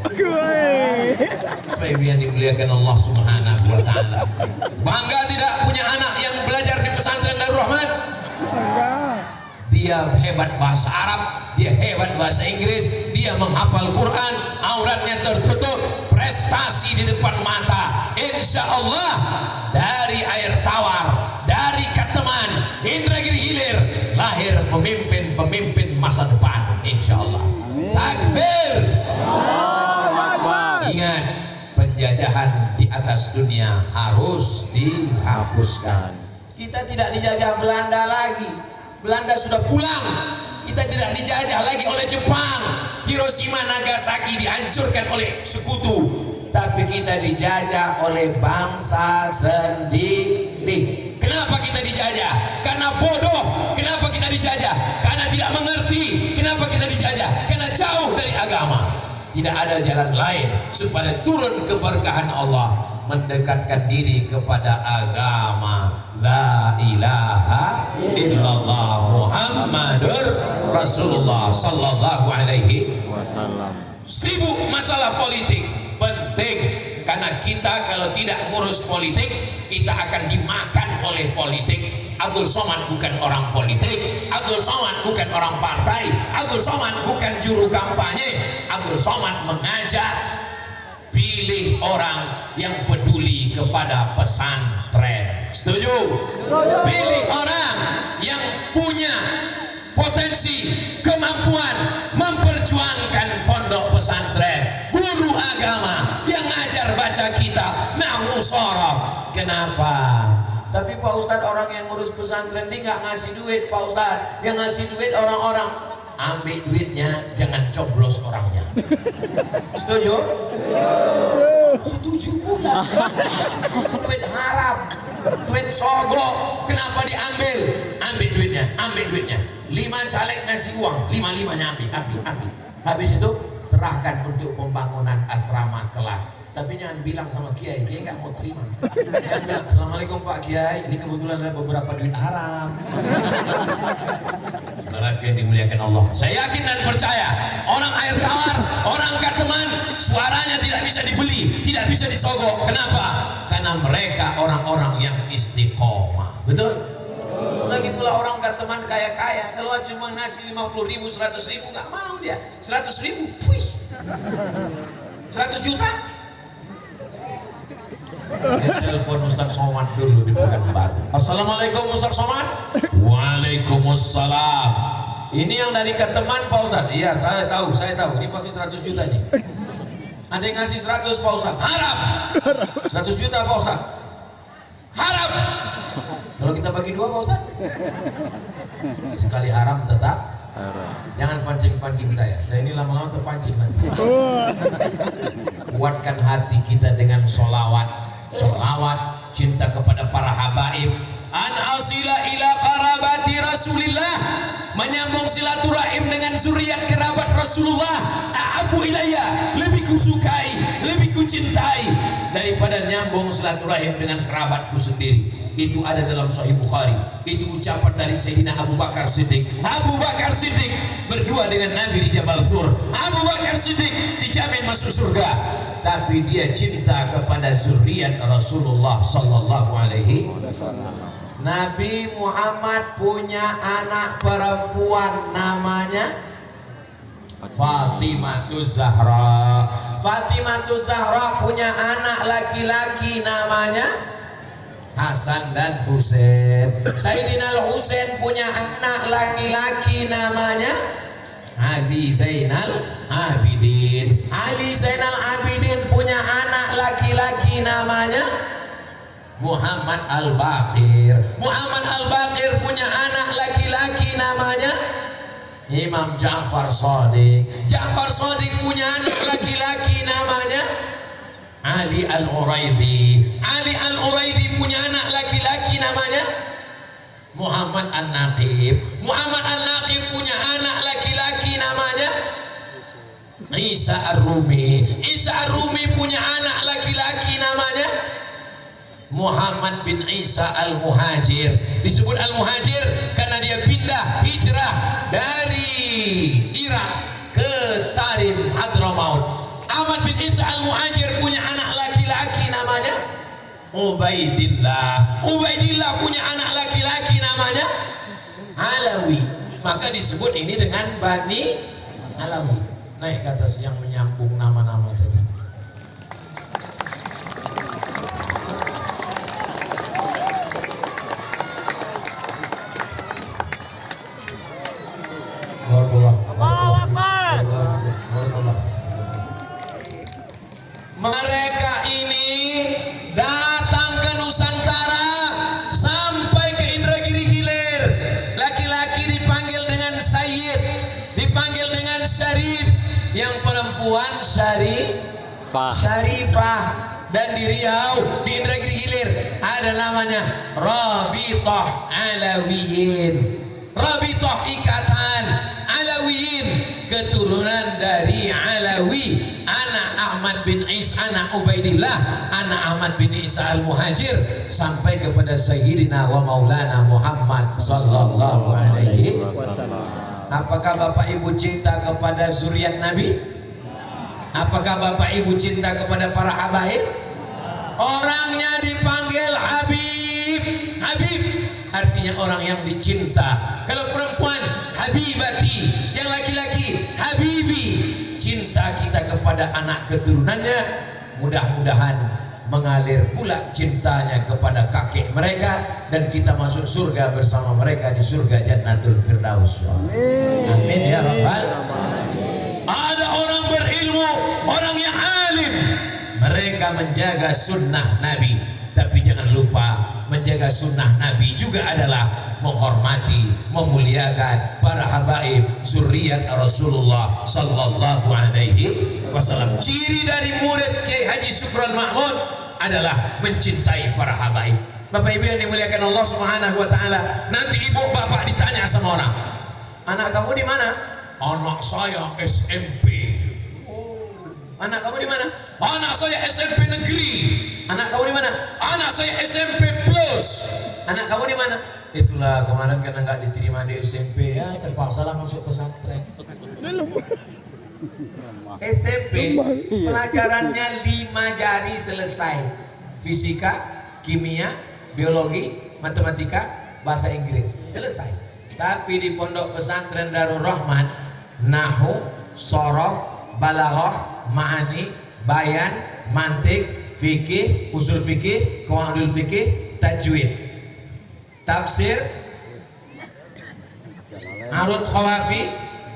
Supaya biar dimuliakan Allah Subhanahu wa taala. Bangga tidak punya anak yang belajar di pesantren Darul Rahman? Dia hebat bahasa Arab, dia hebat bahasa Inggris, dia menghafal Quran, auratnya tertutup, prestasi di depan mata. Insya Allah dari air tawar, dari Kateman, Indragiri Hilir lahir pemimpin-pemimpin masa depan. Insya Allah. Takbir. Ingat, penjajahan di atas dunia harus dihapuskan. Kita tidak dijajah Belanda lagi. Belanda sudah pulang. Kita tidak dijajah lagi oleh Jepang. Hiroshima, Nagasaki dihancurkan oleh sekutu. Tapi kita dijajah oleh bangsa sendiri. Kenapa kita dijajah? Karena bodoh. Kenapa kita dijajah? Karena tidak mengerti. Kenapa kita dijajah? Karena jauh dari agama. Tidak ada jalan lain supaya turun keberkahan Allah, mendekatkan diri kepada agama la ilaha illallah Muhammadur Rasulullah sallallahu alaihi Wasallam. sibuk masalah politik penting, karena kita kalau tidak ngurus politik kita akan dimakan oleh politik. Abdul Somad bukan orang politik, Abdul Somad bukan orang partai, Abdul Somad bukan juru kampanye. Abdul Somad mengajak pilih orang yang peduli kepada pesantren. Setuju? Pilih orang yang punya potensi, kemampuan memperjuangkan pondok pesantren, guru agama yang ngajar baca kitab, nahwu sharaf. Kenapa? Tapi Pak Ustadz, orang yang ngurus pesantren ini nggak ngasih duit Pak Ustadz. Yang ngasih duit orang-orang. Ambil duitnya, jangan coblos orangnya. Setuju? Setuju pula. Itu duit haram, duit sogok. Kenapa diambil? Ambil duitnya, ambil duitnya. 5 caleg ngasih uang, 5-5-nya ambil. Habis itu serahkan untuk pembangunan asrama kelas. Tapi jangan bilang sama Kiai nggak mau terima. Jangan bilang, Assalamualaikum Pak Kiai, ini kebetulan ada beberapa duit haram. Saudara yang dimuliakan Allah, saya yakin dan percaya orang air tawar, orang Kateman, suaranya tidak bisa dibeli. Nabi tidak bisa disogok. Kenapa? Karena mereka orang-orang yang istiqomah. Betul? Lagi pula orang gak teman kaya-kaya, kalau cuma ngasih 50.000, 100.000 gak mau dia. 100.000, wih, 100 juta. Telepon Ustaz Somad dulu di Pekanbaru. Assalamualaikum Ustaz Somad. Waalaikumsalam. Ini yang dari Keteman Pak Ustaz. Iya, saya tahu. Ini pasti 100 juta ini. Ada yang ngasih 100 Pak Ustaz. Harap 100 juta Pak Ustaz. Harap. Kalau kita bagi 2 Pak Ustaz, sekali haram tetap haram. Jangan pancing-pancing saya ini lama-lama terpancing nanti. Kuatkan hati kita dengan solawat, cinta kepada para habaib. An asila ila qarabati Rasulillah, menyambung silaturahim dengan zuriat kerabat Rasulullah. Ahabu ilayya, lebih kusukai, lebih kucintai daripada nyambung silaturahim dengan kerabatku sendiri. Itu ada dalam Sahih Bukhari. Itu ucapan dari Sayyidina Abu Bakar Siddiq. Abu Bakar Siddiq berdua dengan Nabi di Jabal Sur. Abu Bakar Siddiq dijamin masuk surga, tapi dia cinta kepada zuriat Rasulullah sallallahu alaihi wasallam. Nabi Muhammad punya anak perempuan namanya Fatimatuz Zahra. Fatimatuz Zahra punya anak laki-laki namanya Hasan dan Husain. Sayyidina Al-Husain punya anak laki-laki namanya Ali Zainal Abidin. Ali Zainal Abidin punya anak laki-laki namanya Muhammad Al-Baqir. Muhammad Al-Baqir punya anak laki-laki namanya Imam Ja'far Shadiq. Ja'far Shadiq punya anak laki-laki namanya Ali Al-Uraidi. Ali Al-Uraidi punya anak laki-laki namanya Muhammad An-Naqib. Muhammad An-Naqib punya anak laki-laki namanya Isa Ar-Rumi. Isa Ar-Rumi punya anak laki-laki namanya Muhammad bin Isa Al-Muhajir. Disebut Al-Muhajir karena dia pindah hijrah dari Irak ke Tarim Hadramaut. Ahmad bin Isa Al-Muhajir punya anak laki-laki namanya Ubaidillah. Ubaidillah punya anak laki-laki namanya Alawi. Maka disebut ini dengan Bani Alawi. Naik ke atas yang menyambung nama-nama tadi. Mereka ini datang ke Nusantara sampai ke Indragiri Hilir. Laki-laki dipanggil dengan Sayyid, dipanggil dengan Syarif, yang perempuan Syarifah. Dan di Riau, di Indragiri Hilir ada namanya Rabithah Alawiyin. Rabithah ikatan Alawiyin, keturunan dari Alawi. Anak Ahmad bin Isa, anak Ubaidillah, anak Ahmad bin Isa Al-Muhajir, sampai kepada Sayyidina wa Maulana Muhammad sallallahu alaihi wasallam. Apakah Bapak Ibu cinta kepada zuriat Nabi? Apakah Bapak Ibu cinta kepada para habaib? Orangnya dipanggil Habib. Habib artinya orang yang dicinta. Kalau perempuan Habibati, yang laki-laki Habibi. Cinta kita kepada anak keturunannya, mudah-mudahan mengalir pula cintanya kepada kakek mereka, dan kita masuk surga bersama mereka di surga Jannatul Firdaus. Amin ya rabbal alamin. Ada orang berilmu, orang yang alim, mereka menjaga sunnah Nabi. Tapi jangan lupa, menjaga sunnah Nabi juga adalah menghormati, memuliakan para habaib zuriat Rasulullah sallallahu alaihi wasallam. Ciri dari murid Kiai Haji Syukron Mahmud adalah mencintai para habaib. Bapak Ibu yang dimuliakan Allah Subhanahu wa taala, nanti ibu bapak ditanya sama orang, "Anak kamu di mana?" "Anak saya SMP." "Oh, anak kamu di mana?" "Anak saya SMP negeri." "Anak kamu di mana?" "Anak saya SMP plus." "Anak kamu di mana?" "Itulah kemarin karena nggak diterima di SMP, ya terpaksa lah masuk pesantren." SMP pelajarannya 5 jari selesai. Fisika, kimia, biologi, matematika, bahasa Inggris selesai. Tapi di pondok pesantren Darul Rahman, nahwu, shorof, balaghah, ma'ani, bayan, mantik, fikih, usul fikih, qawaidul fikih, tajwid, tafsir, arud khawafi,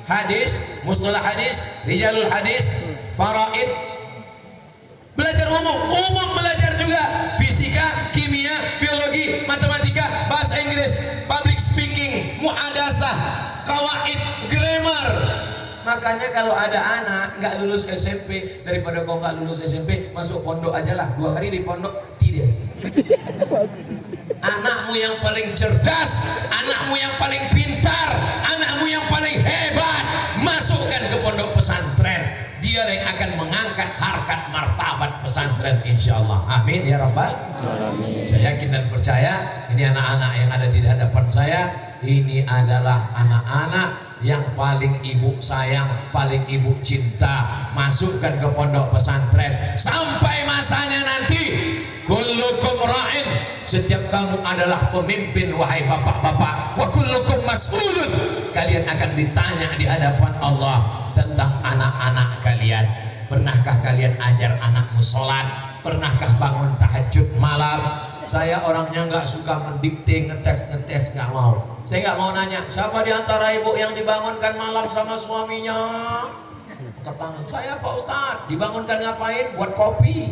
hadis, mustalah hadis, rijalul hadis, faraid. Belajar umum belajar juga fisika, kimia, biologi, matematika, bahasa Inggris, public speaking, muhadasah, qawaid, grammar. Makanya kalau ada anak nggak lulus SMP, daripada kau nggak lulus SMP, masuk pondok aja lah. 2 hari di pondok tidak. Anakmu yang paling cerdas, anakmu yang paling pintar, anakmu yang paling hebat, masukkan ke pondok pesantren. Dia yang akan mengangkat harkat martabat pesantren, insyaallah. Amin ya rabbal alamin. Saya yakin dan percaya ini anak-anak yang ada di hadapan saya, ini adalah anak-anak yang paling ibu sayang, paling ibu cinta. Masukkan ke pondok pesantren sampai masanya nanti. Kullukum ra'in, setiap kamu adalah pemimpin wahai bapak-bapak. Wa kullukum mas'ulun, kalian akan ditanya di hadapan Allah tentang anak-anak kalian. Pernahkah kalian ajar anakmu sholat? Pernahkah bangun tahajud malam? Saya orangnya nggak suka mendikte, ngetes, nggak mau. Saya nggak mau nanya siapa di antara ibu yang dibangunkan malam sama suaminya. Ketangan saya Pak Ustadz. Dibangunkan ngapain? Buat kopi.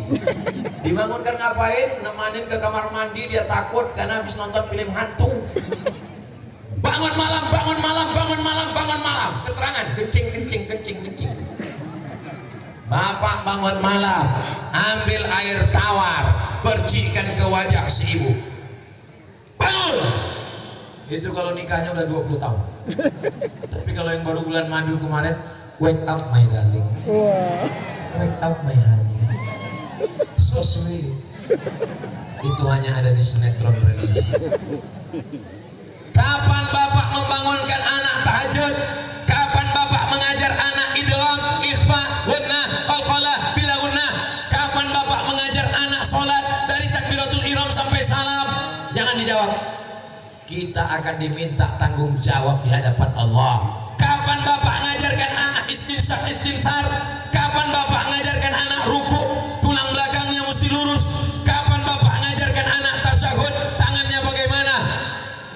Dibangunkan ngapain? Nemanin ke kamar mandi, dia takut karena habis nonton film hantu. Bangun malam, bangun malam, bangun malam, bangun malam. Keterangan kencing. Bapak bangun malam, ambil air tawar, percikan ke wajah si ibu. Bangun. Itu kalau nikahnya udah 20 tahun. Tapi kalau yang baru bulan madu kemarin, wake up my darling, wake up my honey, so sweet. Itu hanya ada di sinetron religi. Kapan bapak membangunkan anak tahajud? Kapan bapak mengajar anak idgham, ikhfa, gunnah, qalqalah, bila gunnah? Kapan bapak mengajar anak sholat dari takbiratul ihram sampai salam? Jangan dijawab. Kita akan diminta tanggung jawab di hadapan Allah. Kapan bapak mengajarkan anak istinsar? Kapan bapak mengajarkan anak ruku, tulang belakangnya mesti lurus? Kapan bapak mengajarkan anak tasyahud, tangannya bagaimana?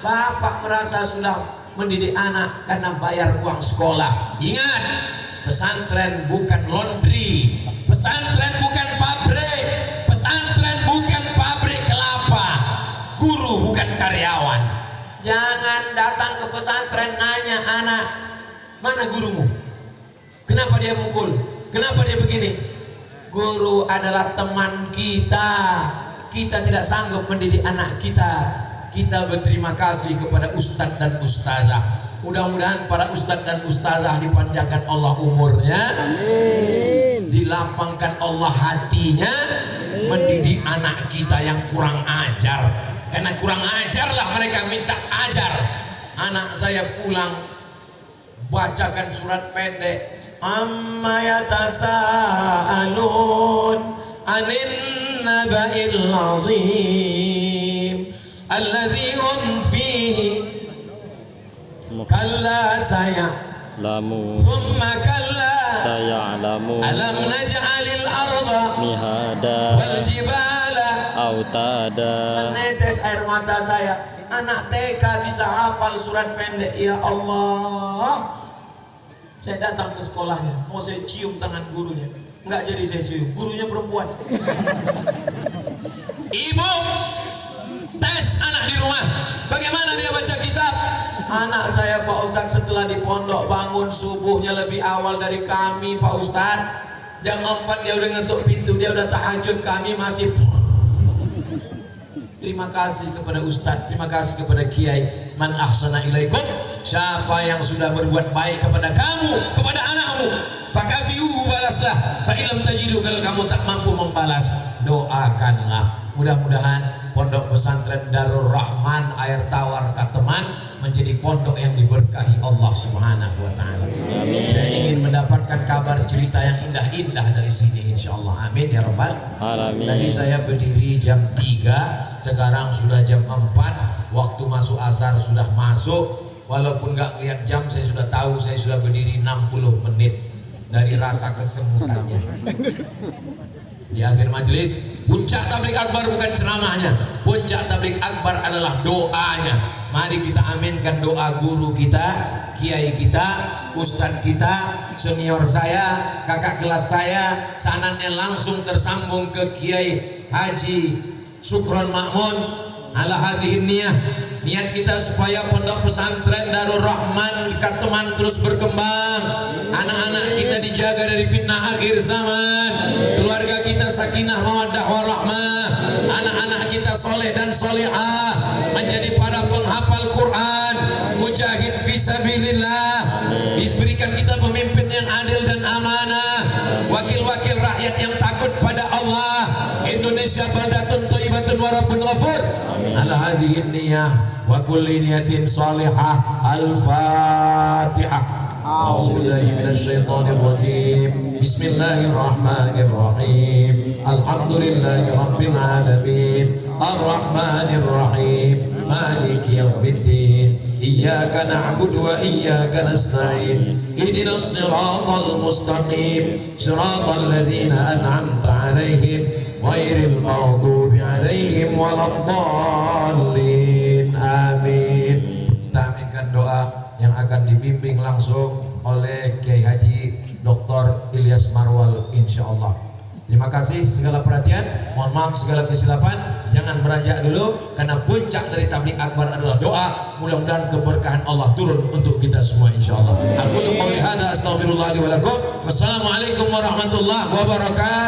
Bapak merasa sudah mendidik anak karena bayar uang sekolah. Ingat, pesantren bukan laundry, pesantren bukan pabrik, pesantren bukan pabrik kelapa, guru bukan karyawan. Jangan datang ke pesantren nanya anak, mana gurumu? Kenapa dia mukul? Kenapa dia begini? Guru adalah teman kita. Kita tidak sanggup mendidik anak kita. Kita berterima kasih kepada ustadz dan ustazah. Mudah-mudahan para ustadz dan ustazah dipanjangkan Allah umurnya, dilapangkan Allah hatinya, mendidik anak kita yang kurang ajar. Karena kurang ajarlah mereka minta ajar. Anak saya pulang bacakan surat pendek, amma yatasaalun anin naba'il azim alladzi hum fihi kalla lamu summa kalla sayalamu alam naj'alil arda mihada wal jibala autada. Menetes air mata saya. Anak TK bisa hafal surat pendek. Ya Allah. Saya datang ke sekolahnya, mau saya cium tangan gurunya, nggak jadi saya cium. Gurunya perempuan. Ibu, tes anak di rumah. Bagaimana dia baca kitab? Anak saya Pak Ustadz setelah di pondok bangun subuhnya lebih awal dari kami Pak Ustadz. Jam 4 dia udah ngetuk pintu, dia udah tahajud, kami masih. Terima kasih kepada Ustadz, terima kasih kepada Kiai. Man ahsana ilaikum, siapa yang sudah berbuat baik kepada kamu, kepada anakmu, fakafiuhu, balaslah. Fa illam tajidu, kalau kamu tak mampu membalas, doakanlah. Mudah-mudahan Pondok Pesantren Darul Rahman Air Tawar Kateman menjadi pondok yang diberkahi Allah Subhanahu wa taala. Saya ingin mendapatkan kabar cerita yang indah-indah dari sini insyaallah. Amin ya rabbal alamin. Tadi saya berdiri jam 3, sekarang sudah jam 4, waktu masuk asar sudah masuk. Walaupun nggak lihat jam, saya sudah tahu saya sudah berdiri 60 menit dari rasa kesemutannya. Di akhir majelis, puncak tabligh akbar bukan ceramahnya, puncak tabligh akbar adalah doanya. Mari kita aminkan doa guru kita, kiai kita, ustadz kita, senior saya, kakak kelas saya, sanadnya langsung tersambung ke Kiai Haji Sukron Makmun ala hazihin niyah. Niat kita supaya Pondok Pesantren Darul Rahman Kateman terus berkembang, anak-anak kita dijaga dari fitnah akhir zaman, keluarga kita sakinah mawaddah warahmah, anak-anak kita soleh dan solehah, menjadi para penghafal Quran, mujahid fisabilillah, diberikan kita pemimpin yang adil dan amanah, wakil-wakil rakyat yang takut pada Allah. Indonesia baldatun thayyibatun wa rabbun ghafur. Ala hazihin niyah wa kulli niyatin salihah. Al-Fatihah. A'udzubillahi minasyaitonir rajim. Bismillahirrahmanirrahim. Alhamdulillahi rabbil alamin. Ar-Rahmanir Rahim. Maliki yaumiddin. Iyyaka na'budu wa iyyaka nasta'in. Ihdinas siratal mustaqim. Siratal ladzina an'amta 'alaihim ghairil maghdubi 'alaihim waladdallin. Amin. Kita aminkan doa yang akan dibimbing langsung oleh Kiai Haji Dr. Ilyas Marwal insyaallah. Terima kasih segala perhatian, mohon maaf segala kesilapan, jangan beranjak dulu karena puncak dari tabligh akbar adalah doa. Mudah-mudahan keberkahan Allah turun untuk kita semua insyaallah. Aku qouli hadza astaghfirullah li wa lakum. Wassalamualaikum warahmatullahi wabarakatuh.